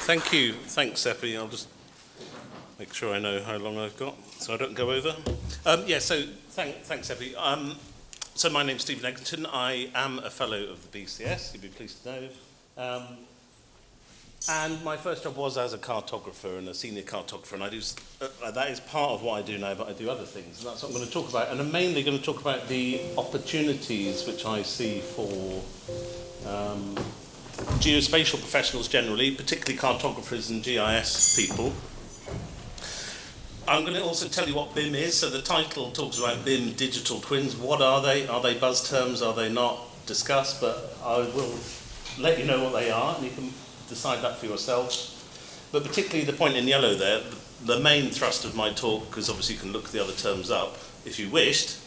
Thank you. Thanks, Epi. I'll just make sure I know how long I've got so I don't go over. Thanks, Epi. So my name's Stephen Eglinton. I am a fellow of the BCS, you'd be pleased to know. And my first job was as a cartographer and a senior cartographer, and I do that is part of what I do now, but I do other things, and that's what I'm going to talk about. And I'm mainly going to talk about the opportunities which I see for geospatial professionals generally, particularly cartographers and GIS people. I'm going to also tell you what BIM is. So the title talks about BIM digital twins. What are they? Are they buzz terms? Are they not? Discuss, but I will let you know what they are, and you can decide that for yourself. But particularly the point in yellow there, the main thrust of my talk, because obviously you can look the other terms up if you wished,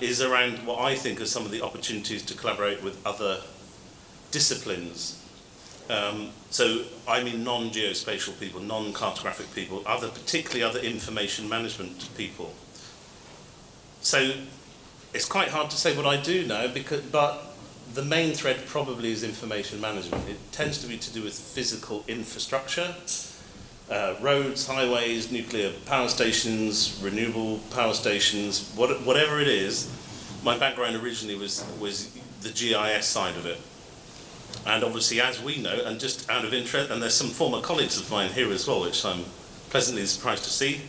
is around what I think are some of the opportunities to collaborate with other disciplines. So I mean non-geospatial people, non-cartographic people, particularly other information management people. So it's quite hard to say what I do now, but the main thread probably is information management. It tends to be to do with physical infrastructure, roads, highways, nuclear power stations, renewable power stations, whatever it is. My background originally was the GIS side of it. And obviously, as we know, and just out of interest, and there's some former colleagues of mine here as well, which I'm pleasantly surprised to see.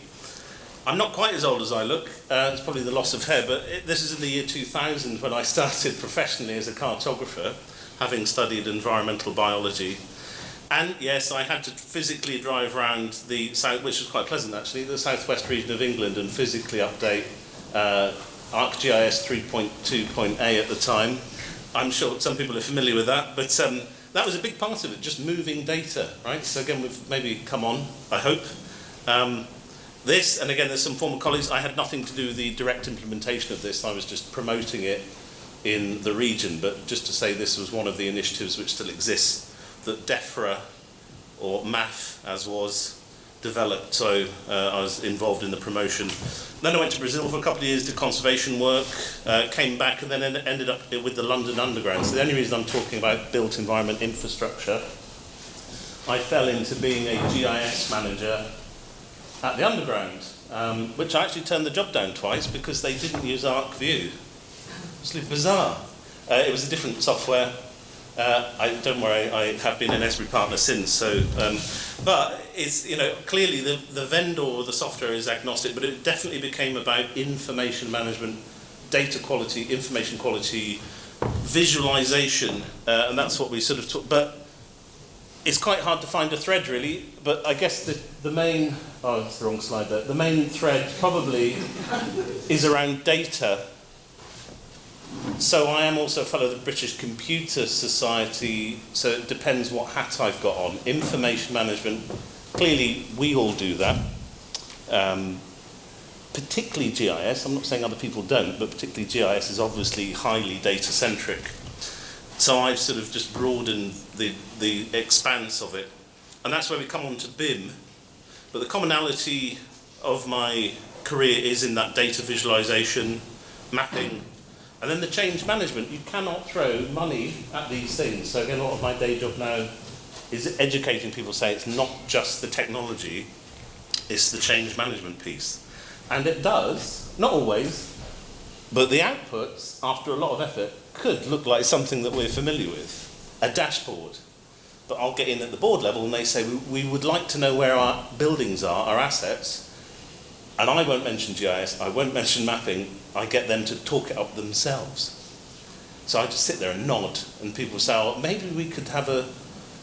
I'm not quite as old as I look. It's probably the loss of hair, but this is in the year 2000 when I started professionally as a cartographer, having studied environmental biology. And yes, I had to physically drive around the south, which was quite pleasant actually, the southwest region of England, and physically update ArcGIS 3.2.A at the time. I'm sure some people are familiar with that, but that was a big part of it, just moving data, right? So again, we've maybe come on, I hope. This, and again, there's some former colleagues, I had nothing to do with the direct implementation of this, I was just promoting it in the region, but just to say this was one of the initiatives which still exists, that DEFRA, or MAF as was, developed, so I was involved in the promotion. Then I went to Brazil for a couple of years, did conservation work, came back and then ended up with the London Underground. So the only reason I'm talking about built environment infrastructure, I fell into being a GIS manager at the Underground, which I actually turned the job down twice because they didn't use ArcView. It's bizarre. It was a different software. Don't worry, I have been an Esri partner since. So, but it's clearly the vendor or the software is agnostic, but it definitely became about information management, data quality, information quality, visualization, and that's what we sort of talk. But it's quite hard to find a thread really. But I guess the main that's the wrong slide there. The main thread probably is around data. So I am also a fellow of the British Computer Society, so it depends what hat I've got on. Information management, clearly we all do that. Particularly GIS, I'm not saying other people don't, but particularly GIS is obviously highly data-centric. So I've sort of just broadened the expanse of it. And that's where we come on to BIM. But the commonality of my career is in that data visualization, mapping, and then the change management. You cannot throw money at these things. So again, a lot of my day job now is educating people, say it's not just the technology, it's the change management piece. And it does, not always, but the outputs, after a lot of effort, could look like something that we're familiar with, a dashboard. But I'll get in at the board level and they say, we would like to know where our buildings are, our assets, and I won't mention GIS, I won't mention mapping, I get them to talk it up themselves. So I just sit there and nod, and people say, oh, maybe we could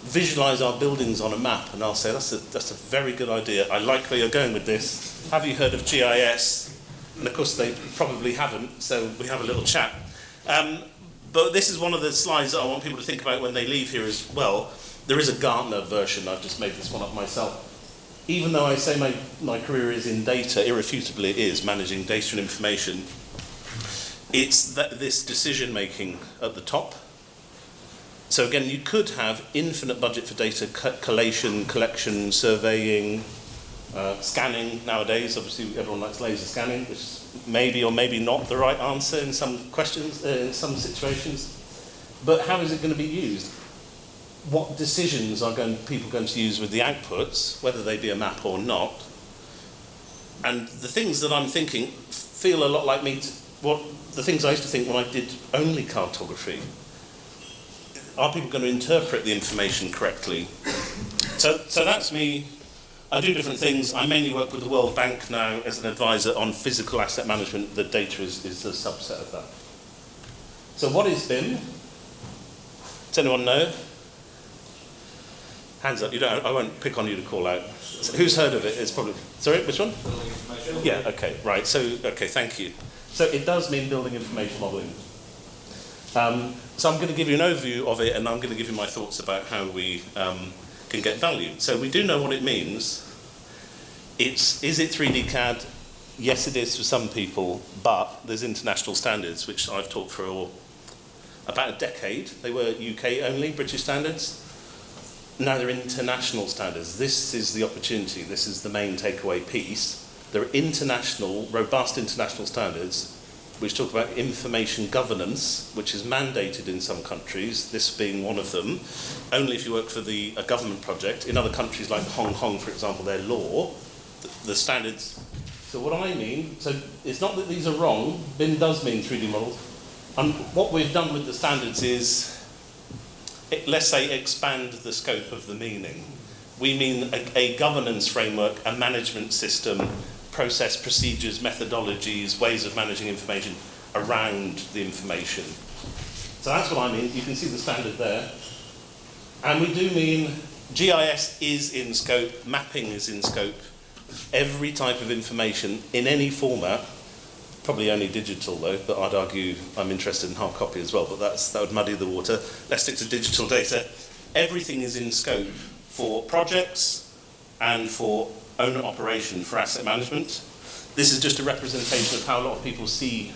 visualize our buildings on a map, and I'll say, that's a very good idea, I like where you're going with this. Have you heard of GIS? And of course they probably haven't, so we have a little chat. But this is one of the slides that I want people to think about when they leave here as well. There is a Gartner version, I've just made this one up myself. Even though I say my career is in data, irrefutably it is, managing data and information, it's this decision-making at the top. So again, you could have infinite budget for data collation, collection, surveying, scanning nowadays. Obviously, everyone likes laser scanning, which maybe or maybe not the right answer in some questions, in some situations. But how is it going to be used? what decisions are people going to use with the outputs, whether they be a map or not. And the things that I'm thinking feel a lot like the things I used to think when I did only cartography. Are people going to interpret the information correctly? So that's me. I do different things. I mainly work with the World Bank now as an advisor on physical asset management. The data is a subset of that. So what is BIM? Does anyone know? Hands up. I won't pick on you to call out. So who's heard of it? It's probably... Sorry, which one? Building information. Yeah, okay, right. Okay, thank you. So it does mean building information modelling. So I'm going to give you an overview of it, and I'm going to give you my thoughts about how we can get value. So we do know what it means. Is it 3D CAD? Yes, it is for some people, but there's international standards, which I've taught for about a decade. They were UK only, British standards. Now they're international standards. This is the opportunity. This is the main takeaway piece. There are international, robust international standards which talk about information governance, which is mandated in some countries, this being one of them, only if you work for a government project. In other countries like Hong Kong, for example, their law, the standards. So what I mean, so it's not that these are wrong, BIM does mean 3D models. And what we've done with the standards is, let's say, expand the scope of the meaning. We mean a governance framework, a management system, process, procedures, methodologies, ways of managing information around the information. So that's what I mean. You can see the standard there. And we do mean GIS is in scope, mapping is in scope. Every type of information in any format, probably only digital though, but I'd argue I'm interested in hard copy as well, but that would muddy the water. Let's stick to digital data. Everything is in scope for projects and for owner operation for asset management. This is just a representation of how a lot of people see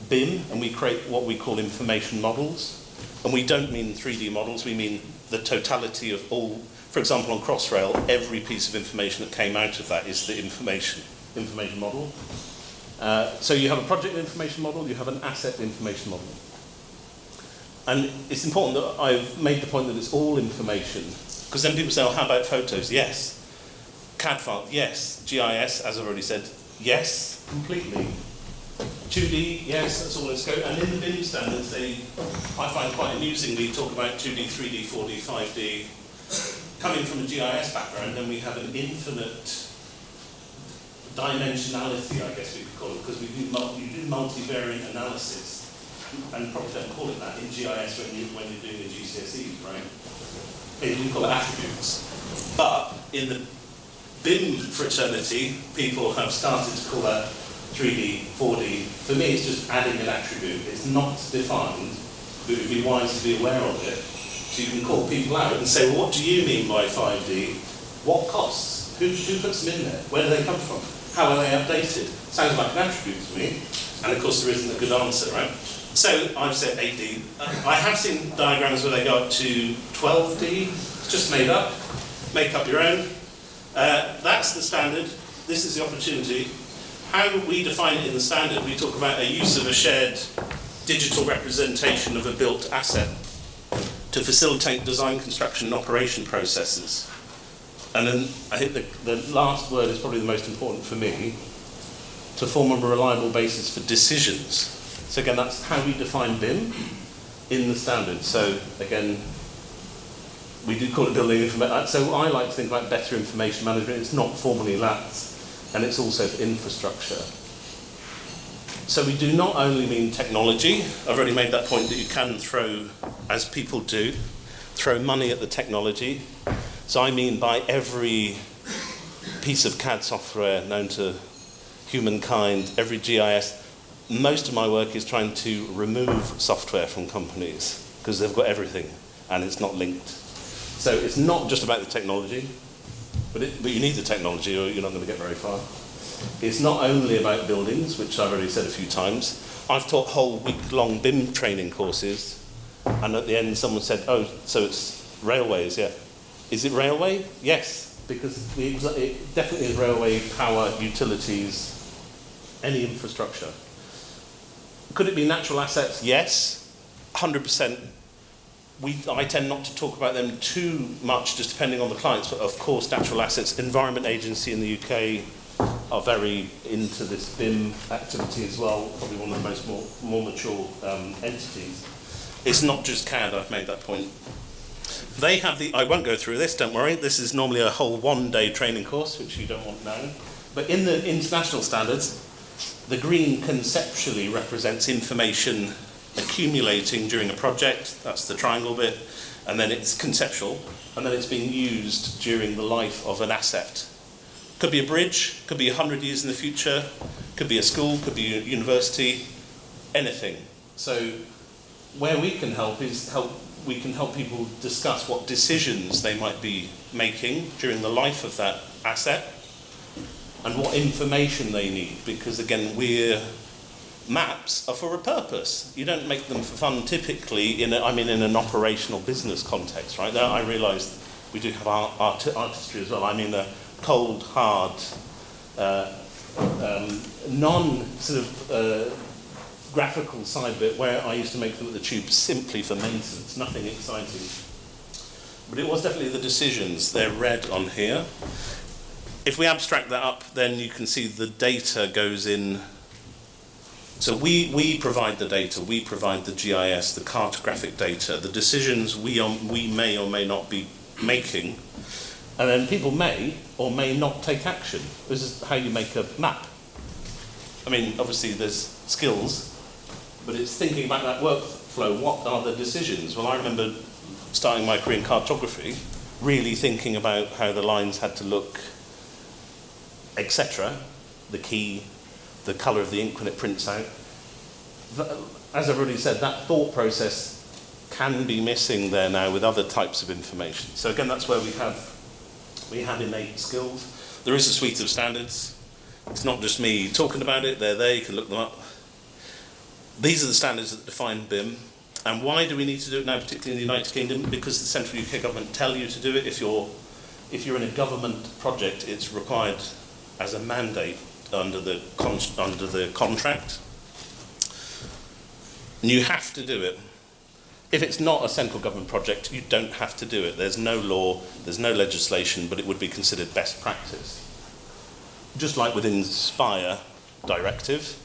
BIM, and we create what we call information models. And we don't mean 3D models, we mean the totality of all. For example, on Crossrail, every piece of information that came out of that is the information model. So you have a project information model, you have an asset information model. And it's important that I've made the point that it's all information, because then people say, oh, how about photos? Yes. CAD file, yes. GIS, as I've already said, yes, completely. 2D, yes, that's all in scope. And in the BIM standards, I find quite amusingly talk about 2D, 3D, 4D, 5D. Coming from a GIS background, then we have an infinite dimensionality, I guess we could call it, because you do multivariate analysis, and probably don't call it that in GIS when you're doing the GCSEs, right? You call it attributes. But in the BIM fraternity, people have started to call that 3D, 4D. For me, it's just adding an attribute. It's not defined, but it would be wise to be aware of it. So you can call people out and say, well, what do you mean by 5D? What costs? Who puts them in there? Where do they come from? How are they updated? Sounds like an attribute to me. And of course, there isn't a good answer, right? So I've said 8D. I have seen diagrams where they go up to 12D. It's just made up. Make up your own. That's the standard. This is the opportunity. How we define it in the standard, we talk about a use of a shared digital representation of a built asset to facilitate design, construction, and operation processes. And then I think the last word is probably the most important for me, to form a reliable basis for decisions. So again, that's how we define BIM in the standard. So again, we do call it building information. So I like to think about better information management. It's not formally LATs, and it's also infrastructure. So we do not only mean technology. I've already made that point that you can throw, as people do, throw money at the technology. So I mean by every piece of CAD software known to humankind, every GIS, most of my work is trying to remove software from companies because they've got everything and it's not linked. So it's not just about the technology, but you need the technology or you're not going to get very far. It's not only about buildings, which I've already said a few times. I've taught whole week-long BIM training courses, and at the end someone said, oh, so it's railways, yeah. Is it railway? Yes, because it definitely is railway, power, utilities, any infrastructure. Could it be natural assets? Yes, 100%. I tend not to talk about them too much, just depending on the clients, but of course Natural Assets Environment Agency in the UK are very into this BIM activity as well, probably one of the most more mature entities. It's not just CAD, I've made that point. They have I won't go through this, don't worry, this is normally a whole one-day training course, which you don't want now. But in the international standards, the green conceptually represents information accumulating during a project, that's the triangle bit, and then it's conceptual, and then it's being used during the life of an asset. Could be a bridge, could be 100 years in the future, could be a school, could be a university, anything. So where we can help is we can help people discuss what decisions they might be making during the life of that asset and what information they need, because again, maps are for a purpose. You don't make them for fun typically in an operational business context, right? Now I realise we do have artistry as well. I mean a cold, hard, graphical side of it, where I used to make them at the Tube simply for maintenance, nothing exciting. But it was definitely the decisions. They're red on here. If we abstract that up, then you can see the data goes in. So we provide the data, we provide the GIS, the cartographic data, the decisions we may or may not be making, and then people may or may not take action. This is how you make a map. I mean, obviously there's skills, but it's thinking about that workflow. What are the decisions? Well, I remember starting my career in cartography, really thinking about how the lines had to look, etc. The key, the colour of the ink when it prints out. As I've already said, that thought process can be missing there now with other types of information. So again, that's where we have innate skills. There is a suite of standards. It's not just me talking about it, they're there, you can look them up. These are the standards that define BIM. And why do we need to do it now, particularly in the United Kingdom? Because the central UK government tell you to do it. If you're in a government project, it's required as a mandate under the contract. And you have to do it. If it's not a central government project, you don't have to do it. There's no law, there's no legislation, but it would be considered best practice. Just like with Inspire directive,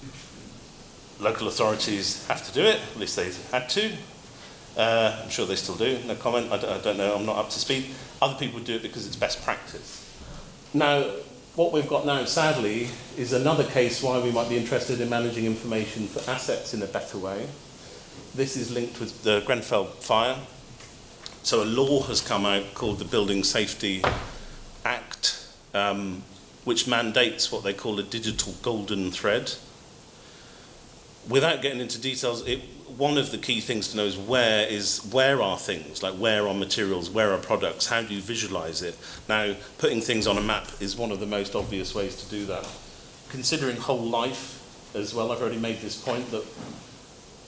local authorities have to do it, at least they had to. I'm sure they still do, no comment, I don't know, I'm not up to speed. Other people do it because it's best practice. Now, what we've got now, sadly, is another case why we might be interested in managing information for assets in a better way. This is linked with the Grenfell fire. So a law has come out called the Building Safety Act, which mandates what they call a digital golden thread. Without getting into details, one of the key things to know is where are things, like where are materials, where are products, how do you visualize it? Now, putting things on a map is one of the most obvious ways to do that. Considering whole life as well, I've already made this point that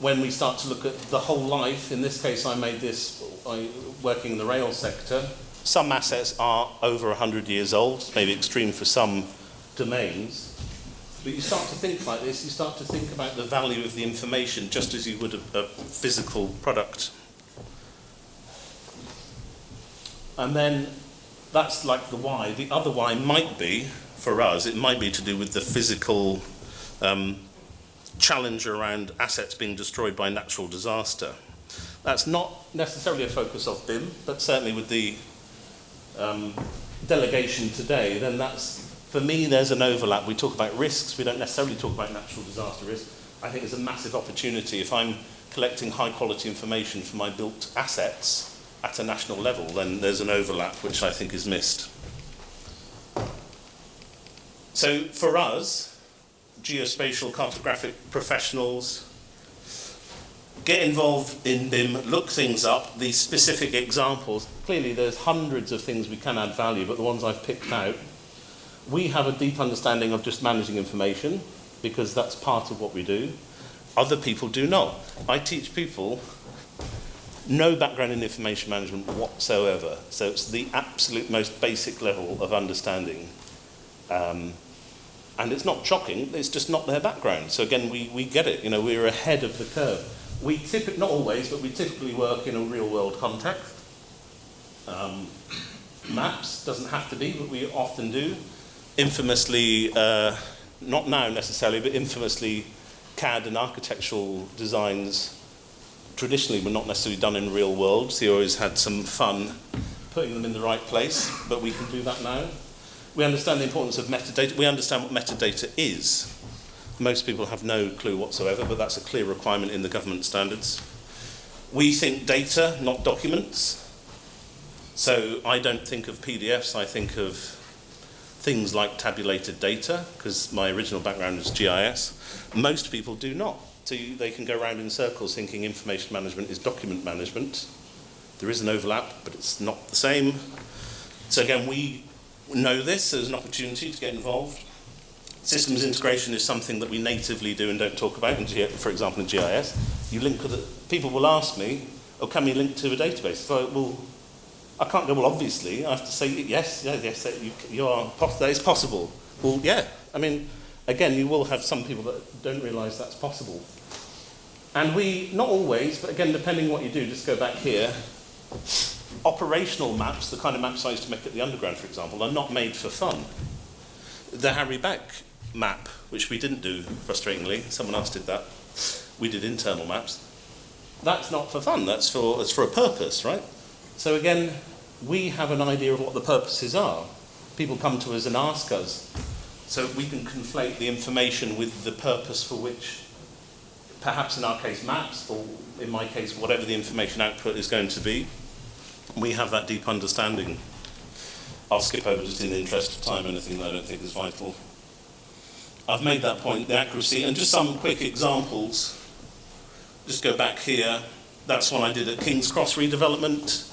when we start to look at the whole life, in this case I made this working in the rail sector, some assets are over 100 years old, maybe extreme for some domains. But you start to think like this, you start to think about the value of the information just as you would a physical product. And then that's like the why. The other why might be, for us, it might be to do with the physical challenge around assets being destroyed by natural disaster. That's not necessarily a focus of BIM, but certainly with the delegation today, then that's, for me, there's an overlap. We talk about risks, we don't necessarily talk about natural disaster risk. I think there's a massive opportunity. If I'm collecting high quality information for my built assets at a national level, then there's an overlap which I think is missed. So for us, geospatial cartographic professionals, get involved in BIM, look things up, these specific examples. Clearly there's hundreds of things we can add value, but the ones I've picked out, we have a deep understanding of just managing information, because that's part of what we do. Other people do not. I teach people no background in information management whatsoever, so it's the absolute most basic level of understanding. And it's not shocking, it's just not their background. So again, we get it, we're ahead of the curve. we typically, not always, but we typically work in a real-world context. Maps doesn't have to be, but we often do. Infamously, not now necessarily, but infamously, CAD and architectural designs traditionally were not necessarily done in real world, so you always had some fun putting them in the right place, but we can do that now. We understand the importance of metadata. We understand what metadata is. Most people have no clue whatsoever, but that's a clear requirement in the government standards. We think data, not documents. So I don't think of PDFs, I think of things like tabulated data, because my original background is GIS. Most people do not. So they can go around in circles thinking information management is document management. There is an overlap, but it's not the same. So again, we know this as an opportunity to get involved. Systems integration is something that we natively do and don't talk about, for example, in GIS. You link with it, people will ask me, oh, can we link to a database? So, well, I can't go, well, obviously. I have to say, yes, that is possible. Well, yeah. I mean, again, you will have some people that don't realise that's possible. And we, not always, but again, depending on what you do, just go back here, operational maps, the kind of maps I used to make at the underground, for example, are not made for fun. The Harry Beck map, which we didn't do, frustratingly, someone else did that. We did internal maps. That's not for fun, it's for a purpose, right? So again, we have an idea of what the purposes are. People come to us and ask us, so we can conflate the information with the purpose for which, perhaps in our case maps, or in my case whatever the information output is going to be. We have that deep understanding. I'll skip over just in the interest of time anything that I don't think is vital. I've made that point, the accuracy, and just some quick examples. Just go back here. That's one I did at King's Cross redevelopment.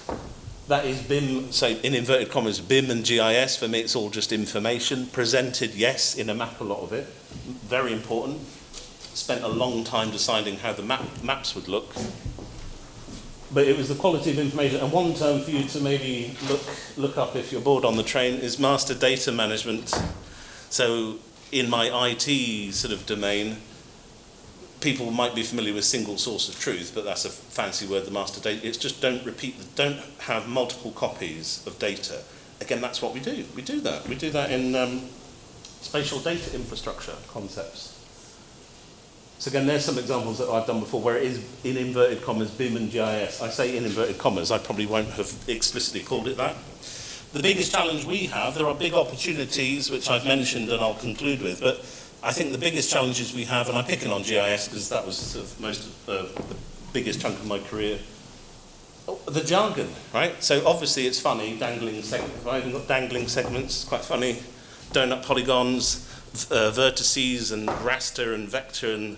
That is BIM, say in inverted commas, BIM and GIS. For me, it's all just information. Presented, yes, in a map, a lot of it. Very important. Spent a long time deciding how the maps would look. But it was the quality of information. And one term for you to maybe look up if you're bored on the train is master data management. So in my IT sort of domain, people might be familiar with single source of truth, but that's a fancy word, the master data. It's just don't have multiple copies of data. Again, that's what we do. We do that. We do that in spatial data infrastructure concepts. So again, there's some examples that I've done before where it is, in inverted commas, BIM and GIS. I say in inverted commas, I probably won't have explicitly called it that. The biggest challenge we have, there are big opportunities, which I've mentioned and I'll conclude with, but I think the biggest challenges we have, and I'm picking on GIS because that was sort of the biggest chunk of my career, the jargon, right? So obviously it's funny, dangling segments, right? We've got dangling segments, it's quite funny. Donut polygons, vertices and raster and vector, and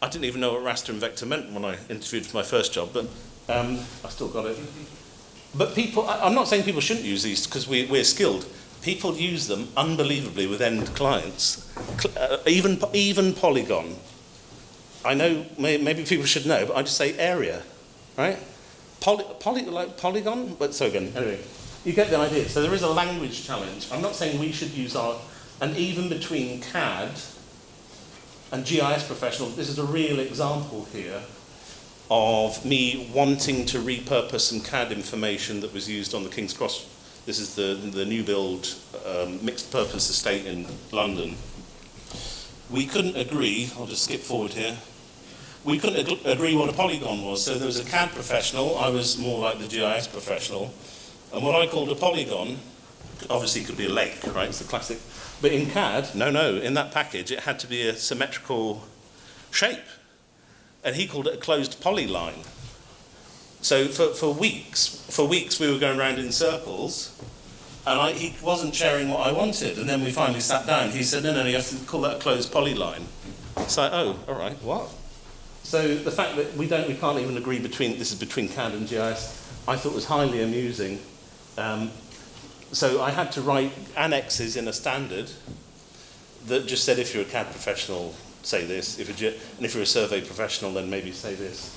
I didn't even know what raster and vector meant when I interviewed for my first job, but I still got it. But people, I'm not saying people shouldn't use these because we're skilled. People use them unbelievably with end clients. Even polygon. I know maybe people should know, but I just say area, right? Like polygon, but so again, anyway, you get the idea. So there is a language challenge. I'm not saying we should use and even between CAD and GIS professionals, this is a real example here of me wanting to repurpose some CAD information that was used on the King's Cross. This is the new build mixed purpose estate in London. We couldn't agree, I'll just skip forward here. We couldn't agree what a polygon was. So there was a CAD professional, I was more like the GIS professional. And what I called a polygon, obviously could be a lake, right? It's the classic. But in CAD, no, in that package, it had to be a symmetrical shape. And he called it a closed polyline. So for weeks we were going around in circles, and he wasn't sharing what I wanted. And then we finally sat down. He said, no, you have to call that a closed polyline. It's like, oh, all right, what? So the fact that we can't even agree this is between CAD and GIS, I thought was highly amusing. So I had to write annexes in a standard that just said, if you're a CAD professional, say this. And if you're a survey professional, then maybe say this.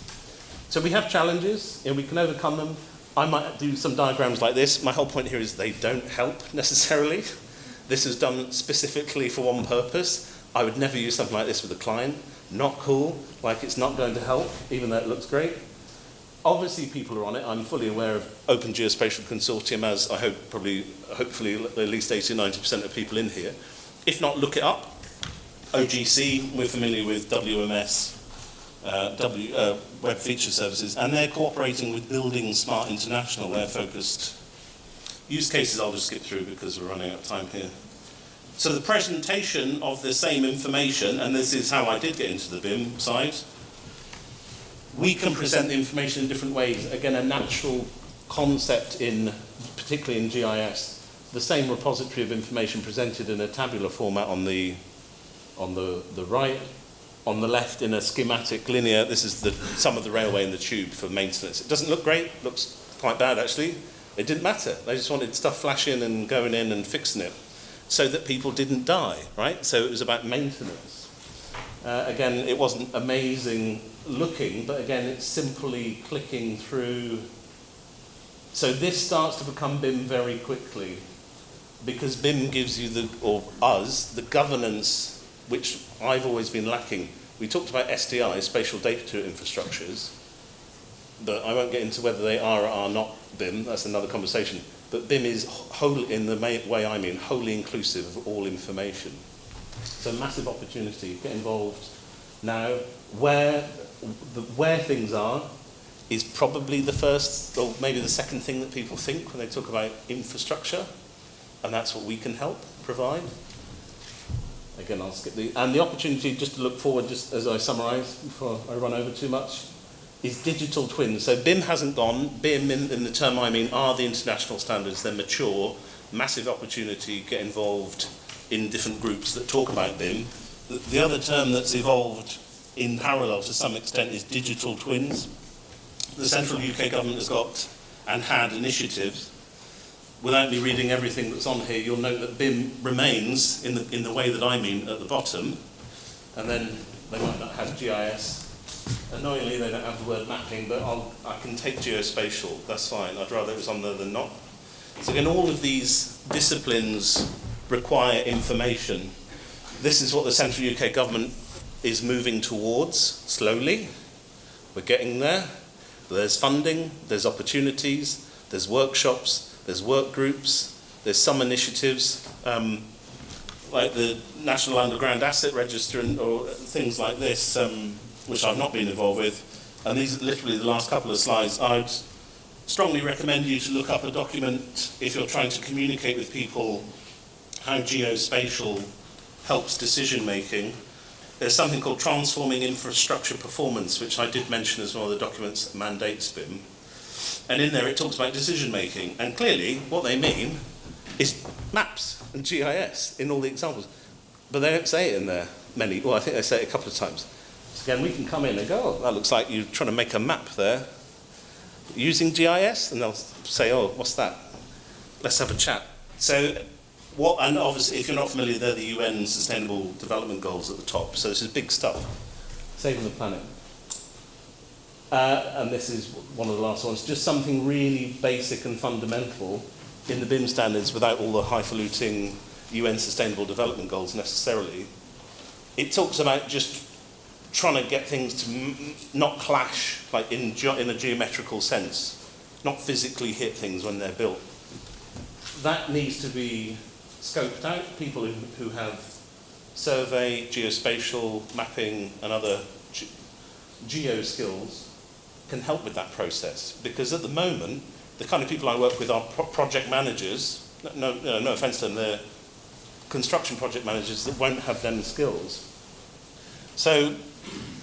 So we have challenges, and we can overcome them. I might do some diagrams like this. My whole point here is they don't help necessarily. This is done specifically for one purpose. I would never use something like this with a client. Not cool, like it's not going to help, even though it looks great. Obviously people are on it. I'm fully aware of Open Geospatial Consortium, as I hope hopefully at least 80-90% of people in here. If not, look it up. OGC, we're familiar with WMS, Web Feature Services, and they're cooperating with Building Smart International. They're focused. Use cases I'll just skip through because we're running out of time here. So the presentation of the same information, and this is how I did get into the BIM side, we can present the information in different ways. Again, a natural concept particularly in GIS, the same repository of information presented in a tabular format on the right, on the left in a schematic linear. This is some of the railway and the tube for maintenance. It doesn't look great, looks quite bad actually. It didn't matter. They just wanted stuff flashing and going in and fixing it so that people didn't die, right? So it was about maintenance. Again, it wasn't amazing looking, but again, it's simply clicking through. So this starts to become BIM very quickly because BIM gives you or us, the governance which I've always been lacking. We talked about SDI, spatial data infrastructures, but I won't get into whether they are or are not BIM, that's another conversation. But BIM is, in the way I mean, wholly inclusive of all information. So massive opportunity, get involved now. Where things are is probably the first, or maybe the second thing that people think when they talk about infrastructure, and that's what we can help provide. Again, I'll skip and the opportunity just to look forward, just as I summarise before I run over too much, is digital twins. So BIM hasn't gone. BIM, in the term I mean, are the international standards. They're mature, massive opportunity, get involved in different groups that talk about BIM. The other term that's evolved in parallel to some extent is digital twins. The central UK government has got and had initiatives. Without me reading everything that's on here, you'll note that BIM remains, in the way that I mean, at the bottom, and then they might not have GIS. Annoyingly, they don't have the word mapping, but I can take geospatial, that's fine. I'd rather it was on there than not. So again, all of these disciplines require information. This is what the central UK government is moving towards, slowly. We're getting there. There's funding, there's opportunities, there's workshops, there's work groups, there's some initiatives, like the National Underground Asset Register or things like this, which I've not been involved with. And these are literally the last couple of slides. I'd strongly recommend you to look up a document if you're trying to communicate with people how geospatial helps decision making. There's something called Transforming Infrastructure Performance, which I did mention as one of the documents that mandates BIM. And in there it talks about decision making. And clearly what they mean is maps and GIS in all the examples. But they don't say it in there many. Well, I think they say it a couple of times. So again, we can come in and go, oh, that looks like you're trying to make a map there using GIS. And they'll say, oh, what's that? Let's have a chat. So and obviously, if you're not familiar, they're the UN Sustainable Development Goals at the top. So this is big stuff. Saving the planet. And this is one of the last ones. Just something really basic and fundamental in the BIM standards without all the highfalutin UN Sustainable Development Goals necessarily. It talks about just trying to get things to not clash, like in a geometrical sense, not physically hit things when they're built. That needs to be scoped out. People who have survey, geospatial, mapping, and other geo skills can help with that process. Because at the moment, the kind of people I work with are project managers. No offence to them, they're construction project managers that won't have them skills. So,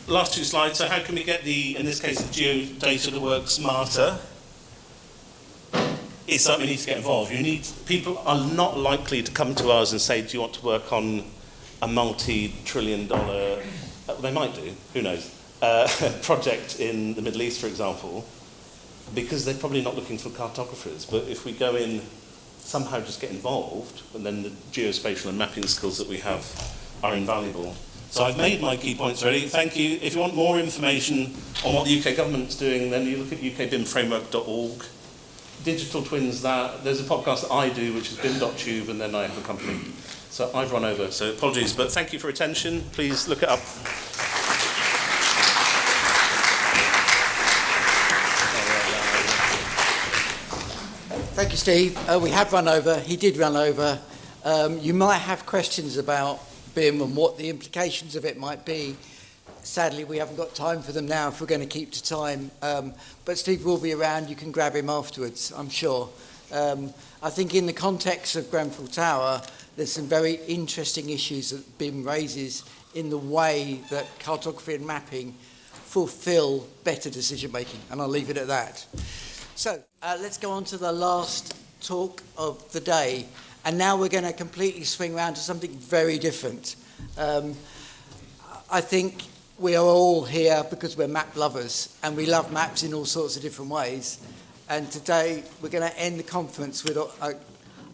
last two slides. So how can we get in this case, the geodata to work smarter? It's something we need to get involved. People are not likely to come to us and say, do you want to work on a multi-trillion-dollar, they might do, who knows, project in the Middle East, for example, because they're probably not looking for cartographers. But if we go in, somehow just get involved, and then the geospatial and mapping skills that we have are invaluable. So I've made my key points ready. Thank you. If you want more information on what the UK government's doing, then you look at ukbimframework.org. Digital twins, there's a podcast that I do, which is bim.tube, and then I have a company. So I've run over, so apologies, but thank you for attention. Please look it up. Thank you, Steve. We have run over. He did run over. You might have questions about BIM and what the implications of it might be. Sadly, we haven't got time for them now if we're going to keep to time. But Steve will be around. You can grab him afterwards, I'm sure. I think in the context of Grenfell Tower, there's some very interesting issues that BIM raises in the way that cartography and mapping fulfill better decision making. And I'll leave it at that. So let's go on to the last talk of the day. And now we're going to completely swing around to something very different. I think we are all here because we're map lovers and we love maps in all sorts of different ways. And today we're going to end the conference with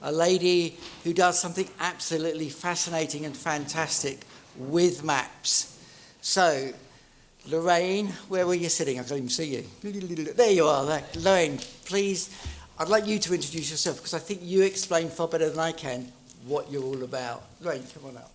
a lady who does something absolutely fascinating and fantastic with maps. So, Lorraine, where were you sitting? I can't even see you. There you are. There. Lorraine, please, I'd like you to introduce yourself because I think you explain far better than I can what you're all about. Lorraine, come on out.